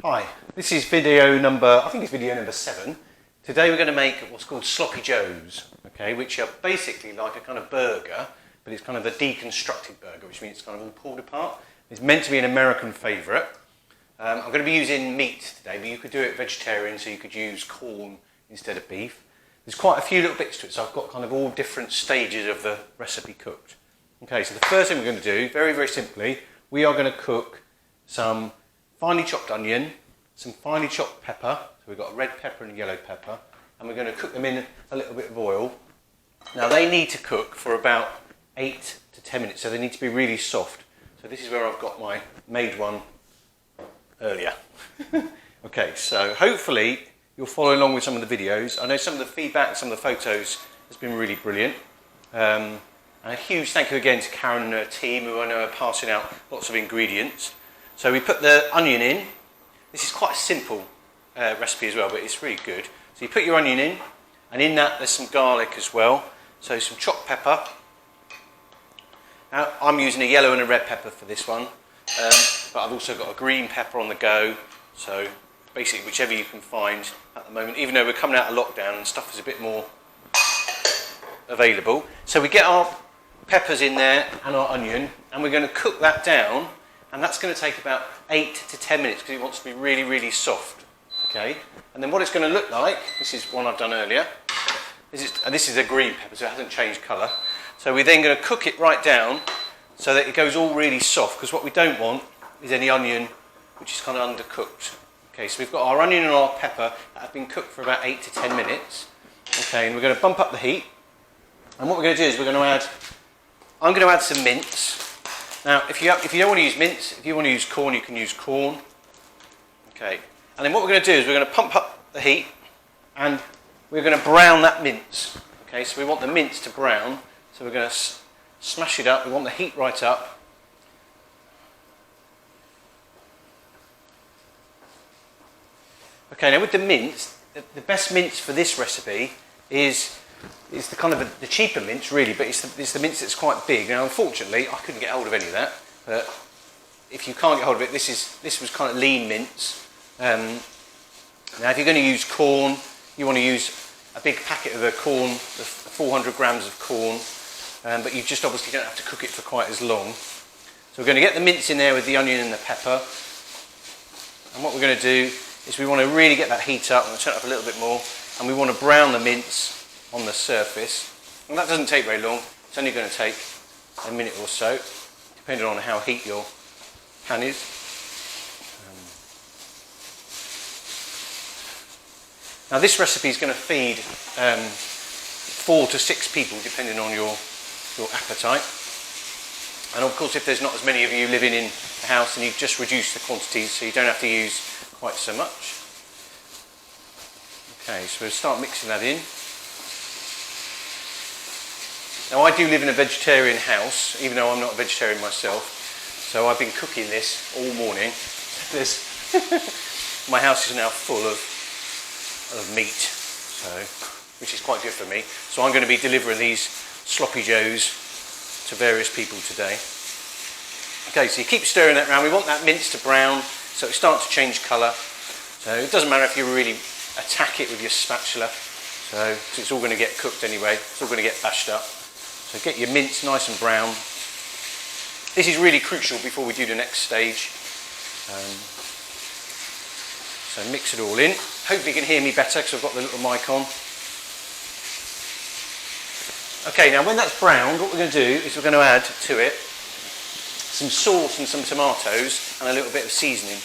Hi, this is video number, I think it's video number 7. Today we're going to make what's called sloppy joes, okay, which are basically like a kind of burger, but it's kind of a deconstructed burger, which means it's kind of all pulled apart. It's meant to be an American favourite. I'm going to be using meat today, but you could do it vegetarian, so you could use corn instead of beef. There's quite a few little bits to it, so I've got kind of all different stages of the recipe cooked. Okay, so the first thing we're going to do, very, very simply, we are going to cook some finely chopped onion, some finely chopped pepper, so we've got a red pepper and a yellow pepper, and we're going to cook them in a little bit of oil. Now they need to cook for about 8 to 10 minutes, so they need to be really soft. So this is where I've got my made one earlier. Okay, so hopefully you'll follow along with some of the videos. I know some of the feedback, some of the photos has been really brilliant. And a huge thank you again to Karen and her team, who I know are passing out lots of ingredients. So we put the onion in. This is quite a simple recipe as well, but it's really good. So you put your onion in, and in that there's some garlic as well. So some chopped pepper. Now I'm using a yellow and a red pepper for this one, but I've also got a green pepper on the go. So basically whichever you can find at the moment, even though we're coming out of lockdown and stuff is a bit more available. So we get our peppers in there and our onion, and we're going to cook that down, and that's going to take about 8 to 10 minutes because it wants to be really, really soft. Okay, and then what it's going to look like, this is one I've done earlier, and this is a green pepper, so it hasn't changed colour. So we're then going to cook it right down so that it goes all really soft, because what we don't want is any onion which is kind of undercooked. Okay, so we've got our onion and our pepper that have been cooked for about 8 to 10 minutes. Okay, and we're going to bump up the heat, and what we're going to do is I'm going to add some mince. Now, if you don't want to use mince, if you want to use corn, you can use corn. Okay, and then what we're going to do is we're going to pump up the heat, and we're going to brown that mince. Okay, so we want the mince to brown, so we're going to smash it up. We want the heat right up. Okay, now with the mince, the best mince for this recipe is the kind of the cheaper mince, really, but it's the mince that's quite big. Now, unfortunately, I couldn't get hold of any of that, but if you can't get hold of it, this was kind of lean mince. Now, if you're going to use corn, you want to use a big packet of the corn, the 400 grams of corn, but you just obviously don't have to cook it for quite as long. So we're going to get the mince in there with the onion and the pepper, and what we're going to do is we want to really get that heat up. I'm going to turn it up a little bit more, and we want to brown the mince on the surface, and that doesn't take very long. It's only going to take a minute or so, depending on how heat your pan is. Now this recipe is going to feed 4 to 6 people, depending on your appetite. And of course, if there's not as many of you living in the house, then you just reduce the quantities, so you don't have to use quite so much. Okay, so we'll start mixing that in. Now I do live in a vegetarian house, even though I'm not a vegetarian myself, so I've been cooking this all morning. My house is now full of meat, so, which is quite good for me. So I'm going to be delivering these sloppy joes to various people today. Okay, so you keep stirring that around. We want that mince to brown, so it starts to change colour. So it doesn't matter if you really attack it with your spatula, so it's all going to get cooked anyway. It's all going to get bashed up. So get your mince nice and brown. This is really crucial before we do the next stage. So mix it all in. Hopefully you can hear me better because I've got the little mic on. Okay, now when that's browned, what we're going to do is we're going to add to it some sauce and some tomatoes and a little bit of seasoning.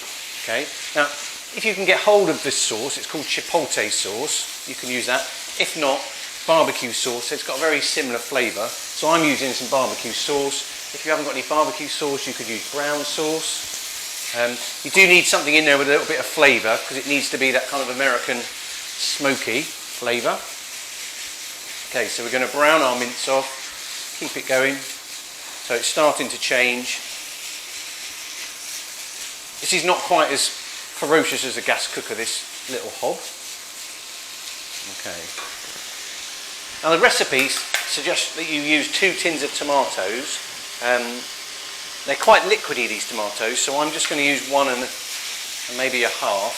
Okay, now if you can get hold of this sauce, it's called chipotle sauce, you can use that. If not, barbecue sauce, it's got a very similar flavour, so I'm using some barbecue sauce. If you haven't got any barbecue sauce, you could use brown sauce. You do need something in there with a little bit of flavour, because it needs to be that kind of American smoky flavour. Okay, so we're going to brown our mince off, keep it going, so it's starting to change. This is not quite as ferocious as a gas cooker, this little hob. Okay. Now the recipe suggests that you use 2 tins of tomatoes. They're quite liquidy, these tomatoes, so I'm just going to use 1 and maybe a half,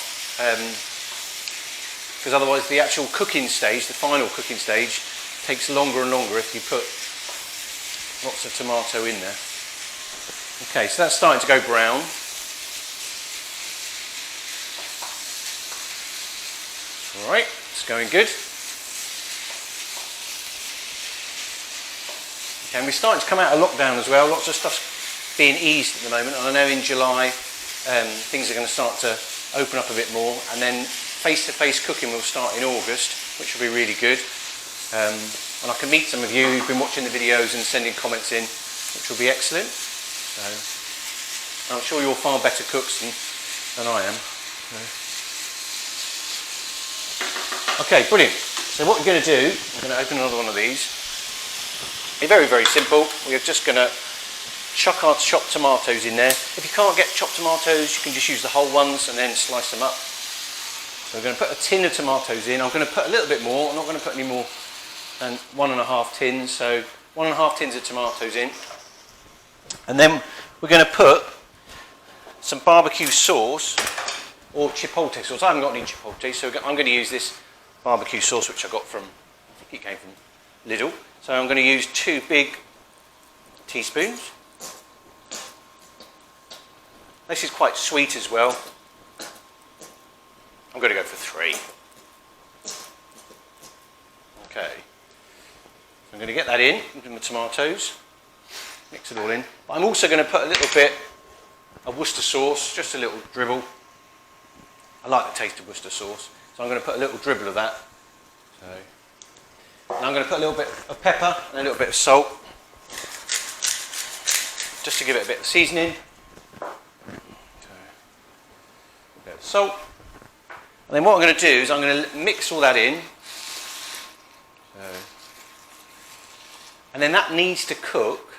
because otherwise the actual cooking stage, the final cooking stage, takes longer and longer if you put lots of tomato in there. Okay, so that's starting to go brown. All right, it's going good. Okay, and we're starting to come out of lockdown as well. Lots of stuff's being eased at the moment, and I know in July things are going to start to open up a bit more, and then face-to-face cooking will start in August, which will be really good. And I can meet some of you who've been watching the videos and sending comments in, which will be excellent. So I'm sure you're far better cooks than I am. Okay, brilliant. So what we're going to do, I'm going to open another one of these. It's very, very simple. We're just going to chuck our chopped tomatoes in there. If you can't get chopped tomatoes, you can just use the whole ones and then slice them up. So we're going to put a tin of tomatoes in. I'm going to put a little bit more. I'm not going to put any more than 1.5 tins. So 1.5 tins of tomatoes in. And then we're going to put some barbecue sauce or chipotle sauce. I haven't got any chipotle, so I'm going to use this barbecue sauce which I got from, I think it came from Lidl. So I'm going to use 2 big teaspoons. This is quite sweet as well. I'm going to go for 3. Okay. So I'm going to get that in with my tomatoes. Mix it all in. But I'm also going to put a little bit of Worcester sauce, just a little dribble. I like the taste of Worcester sauce, so I'm going to put a little dribble of that. And I'm going to put a little bit of pepper and a little bit of salt, just to give it a bit of seasoning. A bit of salt. And then what I'm going to do is I'm going to mix all that in. And then that needs to cook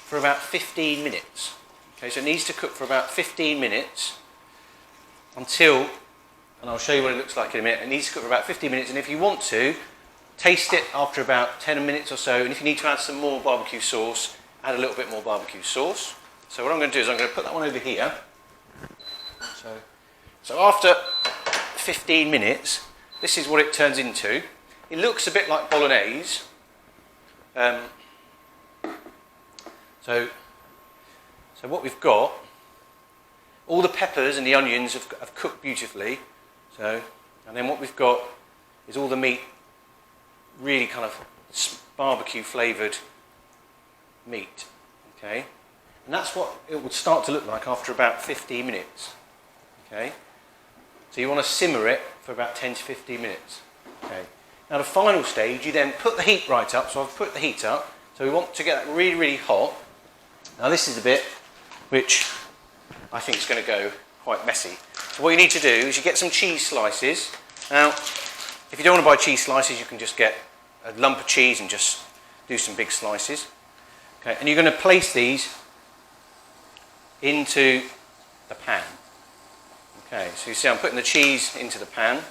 for about 15 minutes. Okay, so it needs to cook for about 15 minutes until, and I'll show you what it looks like in a minute, it needs to cook for about 15 minutes, and if you want to, taste it after about 10 minutes or so, and if you need to add some more barbecue sauce, add a little bit more barbecue sauce. So what I'm going to do is I'm going to put that one over here. So after 15 minutes, this is what it turns into. It looks a bit like bolognese. So what we've got, all the peppers and the onions have cooked beautifully. And then what we've got is all the meat, really kind of barbecue flavoured meat. Okay, and that's what it would start to look like after about 15 minutes. Okay, so you want to simmer it for about 10 to 15 minutes. Okay. Now the final stage, you then put the heat right up. So I've put the heat up. So we want to get that really, really hot. Now this is a bit which I think is going to go quite messy. So what you need to do is you get some cheese slices. Now, if you don't want to buy cheese slices, you can just get a lump of cheese and just do some big slices. Okay, and you're going to place these into the pan. Okay, so you see I'm putting the cheese into the pan.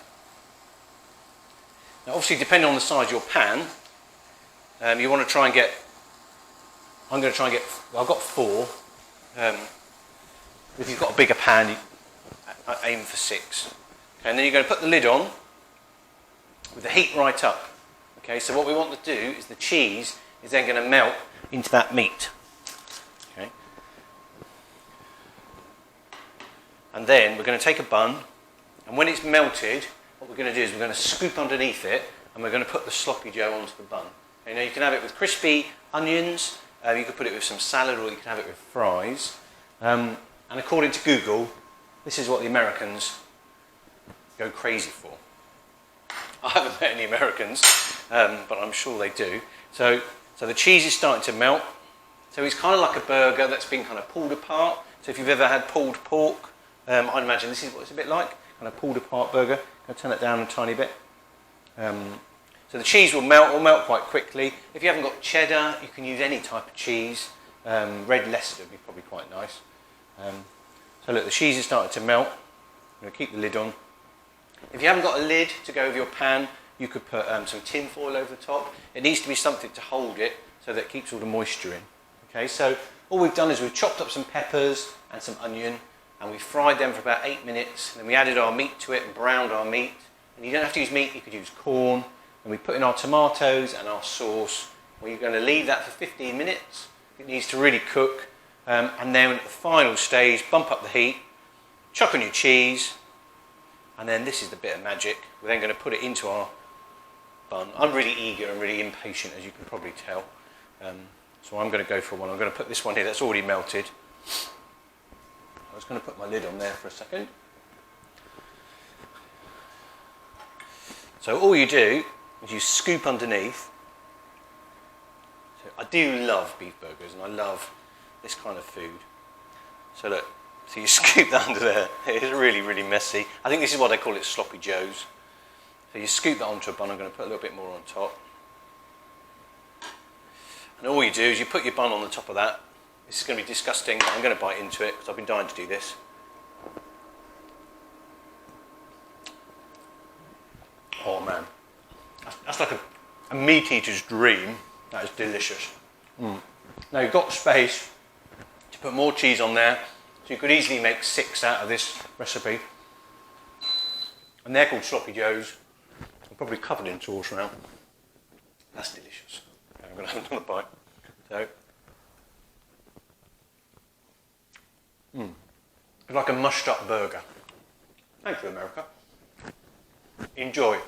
Now obviously depending on the size of your pan, you want to try and get, I'm going to try and get, well, I've got 4. If you've got a bigger pan, I aim for 6. Okay, and then you're going to put the lid on with the heat right up. Okay, so what we want to do is the cheese is then going to melt into that meat. Okay. And then we're going to take a bun, and when it's melted, what we're going to do is we're going to scoop underneath it, and we're going to put the sloppy joe onto the bun. Okay, now you can have it with crispy onions, you could put it with some salad, or you can have it with fries. And according to Google, this is what the Americans go crazy for. I haven't met any Americans, but I'm sure they do. So the cheese is starting to melt. So it's kind of like a burger that's been kind of pulled apart. So if you've ever had pulled pork, I'd imagine this is what it's a bit like, kind of pulled apart burger. I'll turn it down a tiny bit. So the cheese will melt quite quickly. If you haven't got cheddar, you can use any type of cheese. Red Leicester would be probably quite nice. So look, the cheese is starting to melt. I'm going to keep the lid on. If you haven't got a lid to go over your pan, you could put some tin foil over the top. It needs to be something to hold it so that it keeps all the moisture in. Okay, so all we've done is we've chopped up some peppers and some onion. and we fried them for about 8 minutes. And then we added our meat to it and browned our meat. And you don't have to use meat, you could use corn. And we put in our tomatoes and our sauce. We're going to leave that for 15 minutes. It needs to really cook. And then at the final stage, bump up the heat, chuck on your cheese, and then this is the bit of magic. We're then going to put it into our bun. I'm really eager and really impatient, as you can probably tell. So I'm going to go for one. I'm going to put this one here that's already melted. I was going to put my lid on there for a second. So all you do is you scoop underneath. So I do love beef burgers and I love this kind of food. So look, so you scoop that under there. It is really, really messy. I think this is what they call it, sloppy joes. So you scoop that onto a bun. I'm going to put a little bit more on top. And all you do is you put your bun on the top of that. This is going to be disgusting. I'm going to bite into it because I've been dying to do this. Oh man, that's like a meat eater's dream. That is delicious. Now you've got space to put more cheese on there, so you could easily make 6 out of this recipe. And they're called sloppy joes. I'm probably covered in sauce now. That's delicious. Okay, I'm going to have another bite. So, it's like a mushed up burger. Thank you, America. Enjoy.